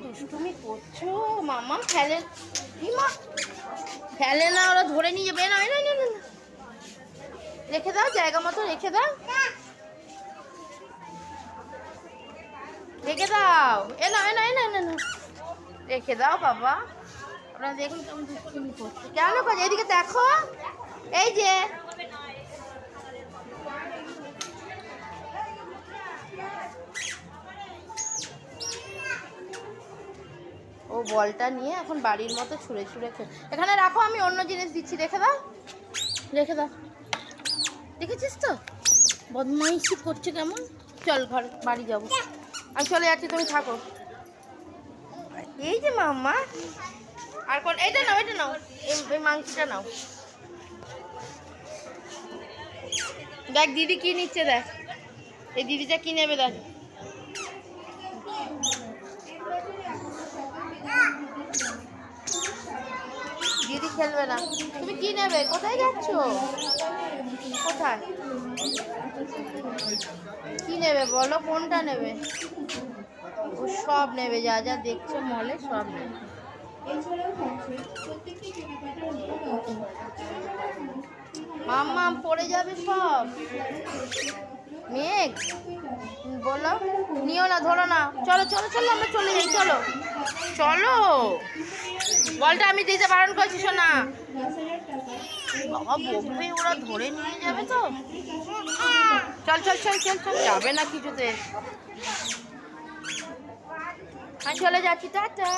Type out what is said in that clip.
দুষ্টুমি করছো? মামা ফেলে, ফেলে না, ওরা ধরে নিয়ে যাবে। না না না না, রেখে দাও, জায়গা মতো রেখে দাও, রেখে দাও। এ না না না না না, রেখে দাও বাবা। আপনারা দেখুন কেমন দুষ্টুমি করছে। কেন কাজ? এদিকে দেখো, এই যে ও বলটা নিয়ে এখন বাড়ির মতো ছুঁড়ে ছুঁড়ে খেয়ে। এখানে রাখো, আমি অন্য জিনিস দিচ্ছি। রেখে দাও, রেখে দাও। দেখেছিস তো বদমাইশি করছে কেমন। চল ঘর বাড়ি যাবো, আমি চলে যাচ্ছি, তুমি থাকো। এই যে মাম্মা, আর কোন, এইটা নাও, এটা নাও, এই মাংসটা নাও। দেখ দিদি কি নিচ্ছে, দেখ এই দিদিটা কি নেবে, দেখ। দিদি খেলবে না, তুমি কি নেবে? কোথায় যাচ্ছ? কোথায় কি নেবে বলো, কোনটা নেবে? ও সব নেবে, যা যা দেখছো মলে সব নেবে। মাম্মা পড়ে যাবে সব। মেঘ বলো, নিও না, ধরো না। চলো চলো চলো, আমরা চলে যাই, চলো চলো। বলটা আমি দিতে বারণ করছি, শোনা। বাবা বকবে, ওরা ধরে নিয়ে যাবে তো। চল চল চল চল চল, যাবে না কিছুতে। আমি চলে যাচ্ছি, টাটা।